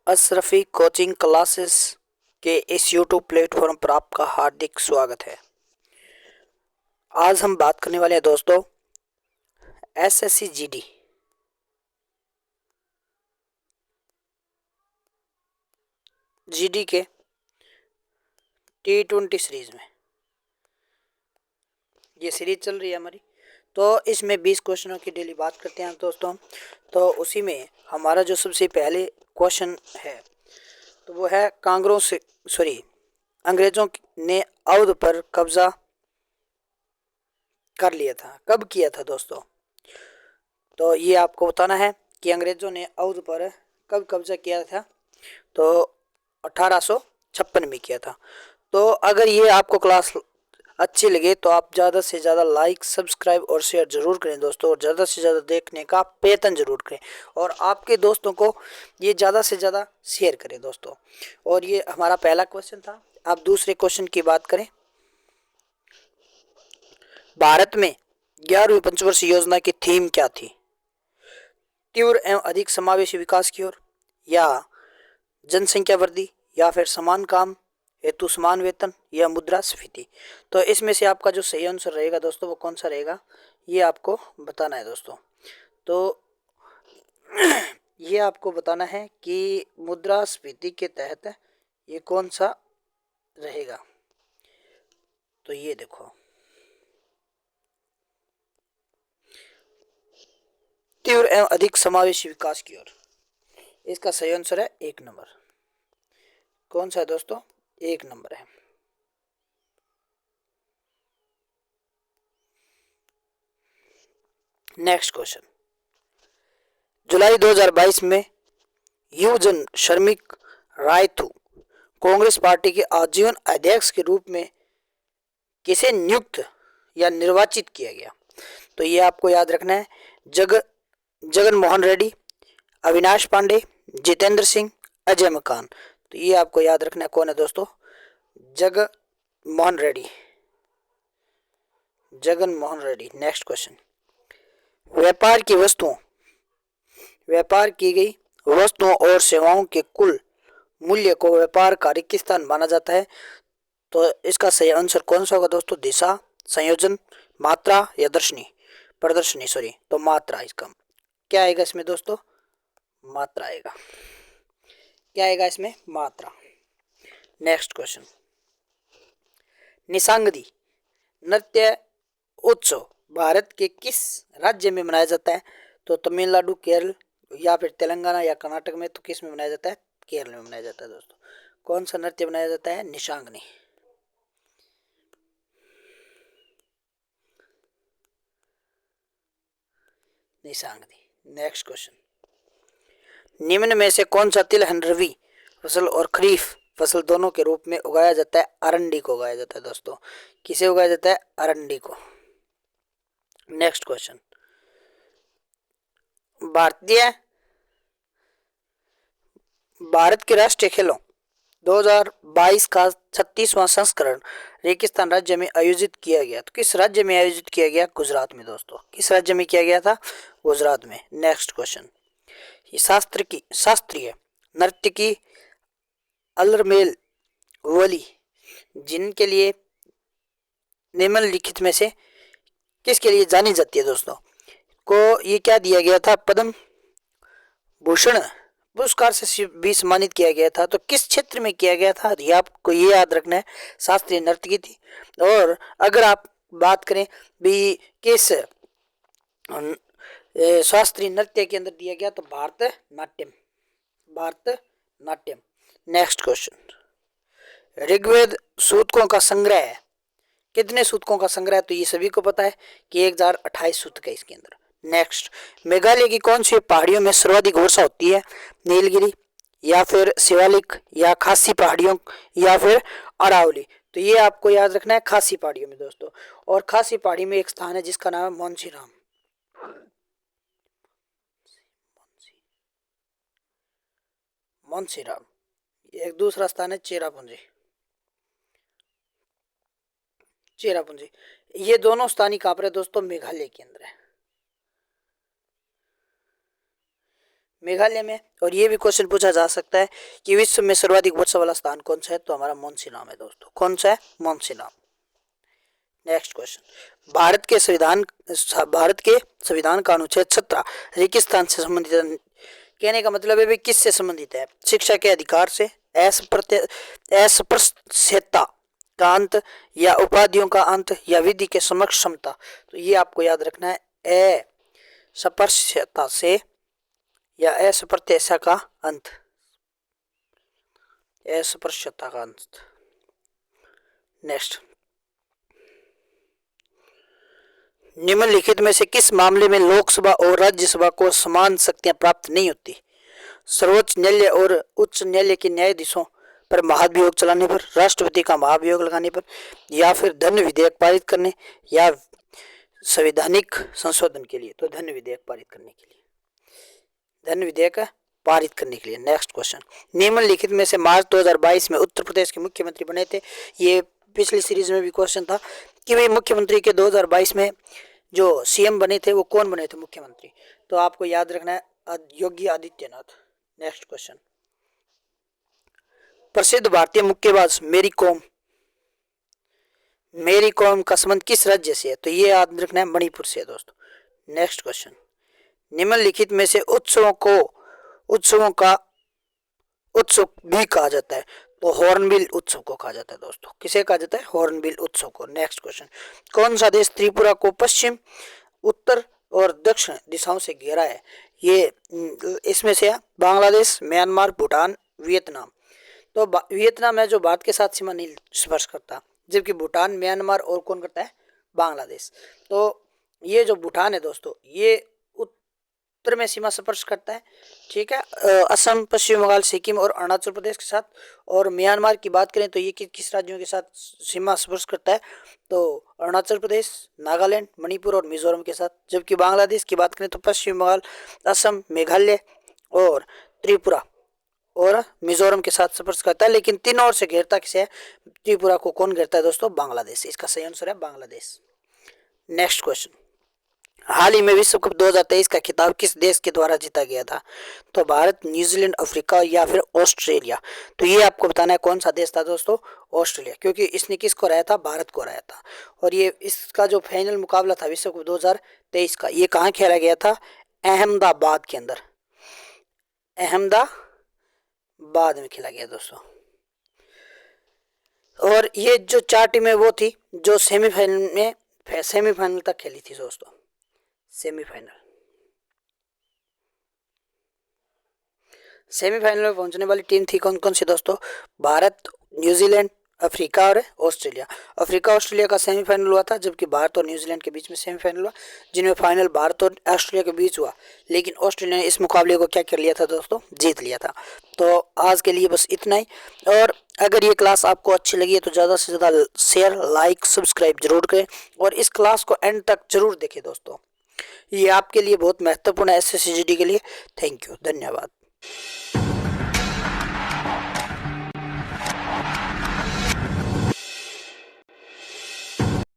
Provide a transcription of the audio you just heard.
Ashrafi coaching classes के इस YouTube platform पर आपका हार्दिक स्वागत है। आज हम बात करने वाले हैं दोस्तों एसएससी जीडी के T20 सीरीज में। ये सीरीज चल रही है हमारी, तो इसमें 20 क्वेश्चनों की डेली बात करते हैं दोस्तों। तो उसी में हमारा जो सबसे पहले क्वेश्चन है तो वो है अंग्रेजों ने अवध पर कब्जा कर लिया था, कब किया था दोस्तों? तो ये आपको बताना है कि अंग्रेजों ने अवध पर कब कब्जा किया था। तो 1856 में किया था। तो अगर ये आपको क्लास अच्छी लगे तो आप ज़्यादा से ज़्यादा लाइक, सब्सक्राइब और शेयर जरूर करें दोस्तों, और ज़्यादा से ज़्यादा देखने का प्रयत्न जरूर करें और आपके दोस्तों को ये ज़्यादा से ज़्यादा शेयर करें दोस्तों। और ये हमारा पहला क्वेश्चन था। आप दूसरे क्वेश्चन की बात करें। भारत में 11वीं पंचवर्षीय योजना की थीम क्या थी? तीव्र एवं अधिक समावेशी विकास की ओर, या जनसंख्या वृद्धि, या फिर समान काम हेतु समान वेतन, या मुद्रास्फीति। तो इसमें से आपका जो सही आंसर रहेगा दोस्तों वो कौन सा रहेगा, ये आपको बताना है दोस्तों। तो ये आपको बताना है कि मुद्रास्फीति के तहत ये कौन सा रहेगा। तो ये देखो, तीव्र एवं अधिक समावेशी विकास की ओर, इसका सही आंसर है 1 नंबर। कौन सा है दोस्तों? 1 नंबर है। नेक्स्ट क्वेश्चन, जुलाई 2022 में युवजन श्रमिक रायथू कांग्रेस पार्टी के आजीवन अध्यक्ष के रूप में किसे नियुक्त या निर्वाचित किया गया? तो ये आपको याद रखना है। जगन मोहन रेड्डी, अविनाश पांडे, जितेंद्र सिंह, अजय मकान। तो ये आपको याद रखना है। कौन है दोस्तों? जगन मोहन रेड्डी। नेक्स्ट क्वेश्चन, व्यापार की गई वस्तुओं और सेवाओं के कुल मूल्य को व्यापार का रिक्तिस्थान माना जाता है। तो इसका सही आंसर कौन सा होगा दोस्तों? दिशा, संयोजन, मात्रा या प्रदर्शनी। तो मात्रा। इसका क्या आएगा इसमें दोस्तों? मात्रा आएगा। क्या आएगा इसमें? मात्रा। नेक्स्ट क्वेश्चन, निशांगदी नृत्य उत्सव भारत के किस राज्य में मनाया जाता है? तो तमिलनाडु, केरल, या फिर तेलंगाना या कर्नाटक में। तो किस में मनाया जाता है? केरल में मनाया जाता है दोस्तों। कौन सा नृत्य मनाया जाता है? निशांगनी। नेक्स्ट क्वेश्चन, निम्न में से कौन सा तिलहन रबी फसल और खरीफ फसल दोनों के रूप में उगाया जाता है? अरंडी को उगाया जाता है दोस्तों। किसे उगाया जाता है? अरंडी को। नेक्स्ट क्वेश्चन, भारत के राष्ट्रीय खेलों 2022 का 36वां संस्करण रेगिस्तान राज्य में आयोजित किया गया। तो किस राज्य में आयोजित किया गया? गुजरात में दोस्तों। किस राज्य में किया गया था? गुजरात में। नेक्स्ट क्वेश्चन, शास्त्रीय नृत्य की अलरमेल वली जिनके लिए निम्नलिखित में से किसके लिए जानी जाती है दोस्तों? को ये क्या दिया गया था? पद्म भूषण पुरस्कार से भी सम्मानित किया गया था। तो किस क्षेत्र में किया गया था? ये आपको ये याद रखना है। शास्त्रीय नृत्य की थी। और अगर आप बात करें भी किस शास्त्रीय नृत्य के अंदर दिया गया, तो भारतनाट्यम। नेक्स्ट क्वेश्चन, ऋग्वेद सूतकों का संग्रह कितने सूतकों का संग्रह? तो ये सभी को पता है कि 1028 सूतक है इसके अंदर। नेक्स्ट, मेघालय की कौन सी पहाड़ियों में सर्वाधिक वर्षा होती है? नीलगिरी, या फिर शिवालिक, या खासी पहाड़ियों, या फिर अरावली। तो ये आपको याद रखना है, खासी पहाड़ियों में दोस्तों। और खासी पहाड़ी में एक स्थान है जिसका नाम है मोन्सीराम। एक दूसरा स्थान है चेरापूंजी। ये दोनों स्थानीय कहां पर है दोस्तों? मेघालय के अंदर है। मेघालय में। और ये भी क्वेश्चन पूछा जा सकता है कि विश्व में सर्वाधिक वर्षा वाला स्थान कौन सा है, तो हमारा मोन्सिनाम है दोस्तों। कौन सा है? मोन्सिनाम। नेक्स्ट क्वेश्चन, भारत के संविधान का अनुच्छेद 17 रेगिस्तान से संबंधित है। कहने का मतलब है भाई किससे संबंधित है? शिक्षा के अधिकार से, अस्पृश्यता का अंत, या उपाधियों का अंत, या विधि के समक्ष क्षमता। तो ये आपको याद रखना है, अस्पृश्यता से या अस्पृश्यता का अंत, अस्पृश्यता का अंत। नेक्स्ट, निम्नलिखित में से किस मामले में लोकसभा और राज्यसभा को समान शक्तियां प्राप्त नहीं होती? सर्वोच्च न्यायालय और उच्च न्यायालय के न्यायाधीशों पर महाभियोग चलाने पर, राष्ट्रपति का महाभियोग लगाने पर, या फिर धन विधेयक पारित करने, या संवैधानिक संशोधन के लिए। तो धन विधेयक पारित करने के लिए, धन विधेयक पारित करने के लिए। नेक्स्ट क्वेश्चन, निम्नलिखित में से मार्च 2022 में उत्तर प्रदेश के मुख्यमंत्री बने थे। ये पिछली सीरीज में भी क्वेश्चन था कि भाई मुख्यमंत्री के 2022 में जो सीएम बने थे वो कौन बने थे मुख्यमंत्री? तो आपको याद रखना है योगी आदित्यनाथ। नेक्स्ट क्वेश्चन, प्रसिद्ध भारतीय मुक्केबाज मेरी कॉम का संबंध किस राज्य से है? तो ये याद रखना है मणिपुर से है दोस्तों। नेक्स्ट क्वेश्चन, निम्नलिखित में से उत्सवों का उत्सव भी कहा जाता है। तो हॉर्नबिल उत्सव को कहा जाता है दोस्तों। किसे कहा जाता है? हॉर्नबिल उत्सव को। नेक्स्ट क्वेश्चन, कौन सा देश त्रिपुरा को पश्चिम, उत्तर और दक्षिण दिशाओं से घेरा है? ये इसमें से बांग्लादेश, म्यांमार, भूटान, वियतनाम। तो वियतनाम है जो भारत के साथ सीमा नहीं स्पर्श करता, जबकि भूटान, म्यांमार और कौन करता है? बांग्लादेश। तो ये जो भूटान है दोस्तों ये उत्तर में सीमा स्पर्श करता है, ठीक है, असम, पश्चिम बंगाल, सिक्किम और अरुणाचल प्रदेश के साथ। और म्यांमार की बात करें तो ये किस राज्यों के साथ सीमा स्पर्श करता है? तो अरुणाचल प्रदेश, नागालैंड, मणिपुर और मिजोरम के साथ। जबकि बांग्लादेश की बात करें तो पश्चिम बंगाल, असम, मेघालय और त्रिपुरा और मिजोरम के साथ स्पर्श करता है। लेकिन तीनों ओर से घेरता किसे है? त्रिपुरा को कौन घेरता है दोस्तों? बांग्लादेश। इसका सही आंसर है बांग्लादेश। नेक्स्ट क्वेश्चन, हाल ही में विश्व कप 2023 का खिताब किस देश के द्वारा जीता गया था? तो भारत, न्यूजीलैंड, अफ्रीका या फिर ऑस्ट्रेलिया। तो ये आपको बताना है कौन सा देश था दोस्तों? ऑस्ट्रेलिया, क्योंकि इसने किसको हराया था? भारत को हराया था। और ये इसका जो फाइनल मुकाबला था विश्व कप 2023 का, ये कहाँ खेला गया था? अहमदाबाद के अंदर, अहमदाबाद में खेला गया दोस्तों। और ये जो 4 टीमें वो थी जो सेमीफाइनल तक खेली थी दोस्तों। सेमीफाइनल में पहुंचने वाली टीम थी कौन कौन सी दोस्तों? भारत, न्यूजीलैंड, अफ्रीका और ऑस्ट्रेलिया। अफ्रीका ऑस्ट्रेलिया का सेमीफाइनल हुआ था, जबकि भारत और न्यूजीलैंड के बीच में सेमीफाइनल हुआ, जिनमें फाइनल भारत और ऑस्ट्रेलिया के बीच हुआ। लेकिन ऑस्ट्रेलिया ने इस मुकाबले को क्या कर लिया था दोस्तों? जीत लिया था। तो आज के लिए बस इतना ही। और अगर ये क्लास आपको अच्छी लगी है तो ज़्यादा से ज़्यादा शेयर, लाइक, सब्सक्राइब जरूर करें और इस क्लास को एंड तक जरूर देखें दोस्तों। ये आपके लिए बहुत महत्वपूर्ण है SSCGD के लिए। थैंक यू, धन्यवाद।